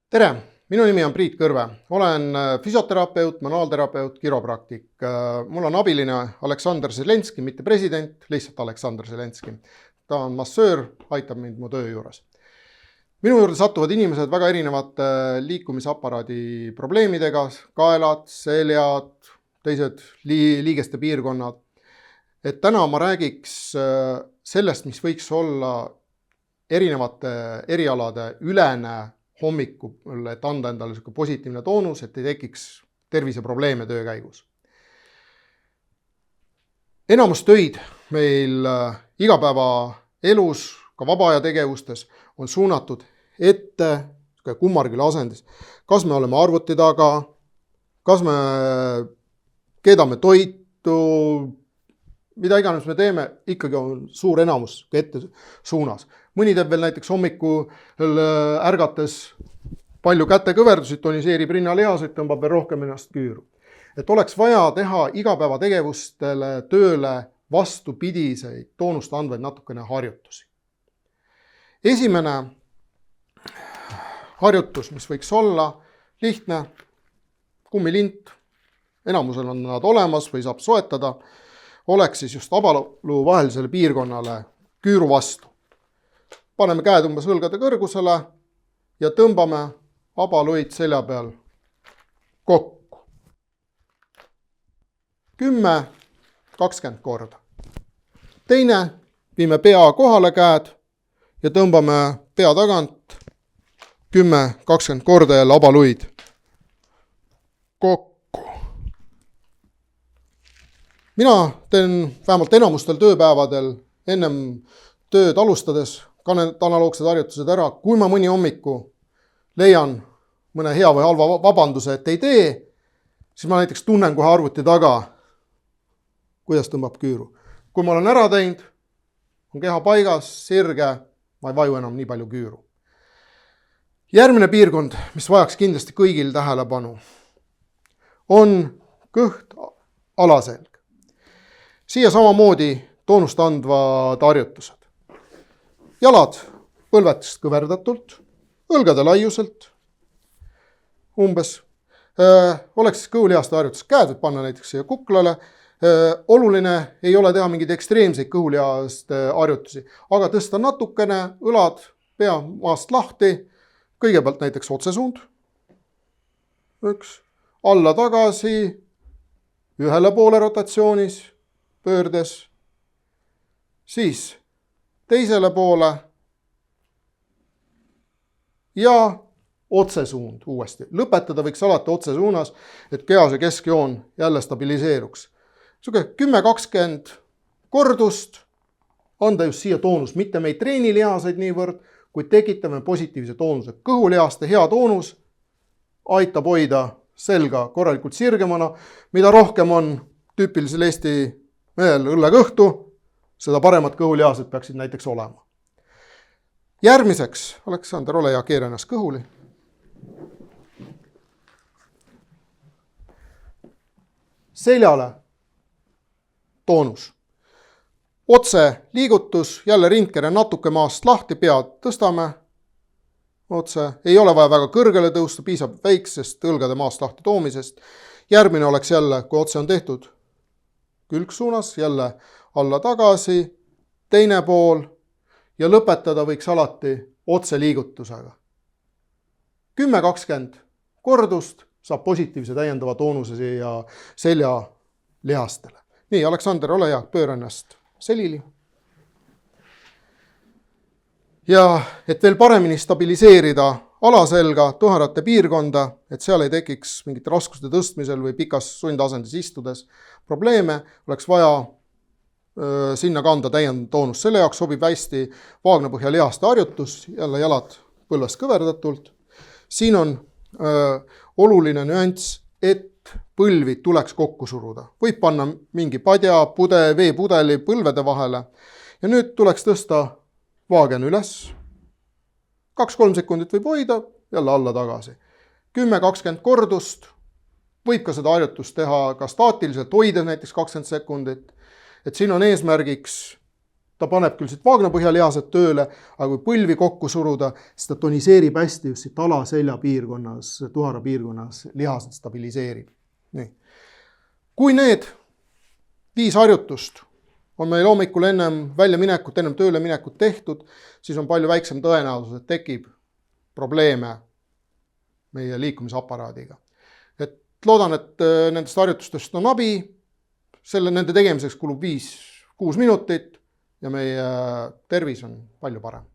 Tere, minu nimi on Priit Kõrve. Olen füsioterapeut, manuaalterapeut, kiropraktik. Mul on abiline Aleksandr Zelenski, mitte president, lihtsalt Aleksandr Zelenski. Ta on massöör, aitab mind mu töö juures. Minu juurde satuvad inimesed väga erinevate liikumisaparaadi probleemidega, kaelad, seljad, teised liigeste piirkonnad. Et täna ma räägiks sellest, mis võiks olla erinevate erialade ülene hommikul, et anda endale positiivne toonus, et ei tekiks terviseprobleeme töö käigus. Enamus töid meil igapäevaelus, ka vaba aja tegevustes on suunatud ette kummargile asendis. Kas me oleme arvuti taga, kas me keedame toitu, mida iganes me teeme, ikkagi on suur enamus ette suunas. Mõni teeb veel näiteks hommikul ärgates palju kätekõverdusid, toniseerib rinnalihaseid, tõmbab veel rohkem ennast küüru. Et oleks vaja teha igapäevategevustele, tööle vastupidiseid toonust andvaid natukene harjutusi. Esimene harjutus, mis võiks olla lihtne, kummilint, enamusel on nad olemas või saab soetada, oleks siis just abaluu vahelisele piirkonnale küüru vastu. Paneme käed umbes õlgade kõrgusele ja tõmbame abaluid selja peal kokku. 10-20 korda. Teine, viime pea kohale käed ja tõmbame pea tagant 10-20 korda jälle abaluid kokku. Mina teen vähemalt enamustel tööpäevadel ennem tööd alustades ka need analoogsed harjutused ära. Kui ma mõni hommiku leian mõne hea või halva vabanduse, et ei tee, siis ma näiteks tunnen kohe arvuti taga, kuidas tõmbab küüru. Kui ma olen ära teinud, on keha paigas, sirge, ma ei vaju enam nii palju küüru. Järgmine piirkond, mis vajaks kindlasti kõigil tähelepanu, on kõht, alaselg. Siia samamoodi toonust andvad harjutused. Jalad põlvetest kõverdatult, õlgade laiuselt, umbes. Oleks siis kõhulihaste harjutus. Käed võib panna näiteks siia kuklale. Oluline ei ole teha mingeid ekstreemseid kõhulihaste harjutusi, aga tõsta natukene õlad pea maast lahti. Kõigepealt näiteks otsesuund. Alla tagasi, ühele poole rotatsioonis, pöördes. Siis teisele poole ja otsesuund uuesti. Lõpetada võiks alati otsesuunas, et kehase keskjoon jälle stabiliseeruks. 10-20 kordust anda just siia toonus. Mitte me ei treeni lihaseid niivõrd, kuid tekitame positiivse toonuse. Kõhulihaste hea toonus aitab hoida selga korralikult sirgemana. Mida rohkem on tüüpilisel Eesti mehel õllekõhtu, seda paremad kõhulihased peaksid näiteks olema. Järgmiseks, Aleksandr, ole hea, keera ennast kõhuli. Seljale toonus. Otse liigutus, jälle rindkere natuke maast lahti, pead tõstame. Otse, ei ole vaja väga kõrgele tõusta, piisab väiksest õlgade maast lahti toomisest. Järgmine oleks jälle, kui otse on tehtud, külgsuunas, jälle alla tagasi, teine pool ja lõpetada võiks alati otse liigutusega. 10-20 kordust saab positiivse täiendava toonuse siia selja lihastele. Nii, Aleksandr, ole hea, pööra ennast selili. Ja et veel paremini stabiliseerida alaselga, tuharate piirkonda, et seal ei tekiks mingite raskuste tõstmisel või pikas sundasendis istudes probleeme, oleks vaja sinna kanda täiendav toonus. Selle jaoks sobib hästi vaagnapõhja lihaste harjutus, jälle jalad põlvest kõverdatult. Siin on oluline nüanss, et põlvid tuleks kokku suruda. Võib panna mingi padja, veepudeli põlvede vahele ja nüüd tuleks tõsta vaagen üles. 2-3 sekundit võib hoida, jälle alla tagasi. 10-20 kordust, võib ka seda harjutust teha ka staatiliselt, hoida näiteks 20 sekundit. Et siin on eesmärgiks ta paneb küll siit vaagnapõhjalihased tööle, aga kui põlvi kokku suruda, siis ta toniseerib hästi just siit alaselja piirkonnas, tuhara piirkonnas, lihased stabiliseerib. Nii. Kui need 5 harjutust on meil hommikul ennem väljaminekut, ennem tööle minekut tehtud, siis on palju väiksem tõenäosus, et tekib probleeme meie liikumisaparaadiga. Et loodan, et nendest harjutustest on abi, nende tegemiseks kulub 5-6 minutit ja meie tervis on palju parem.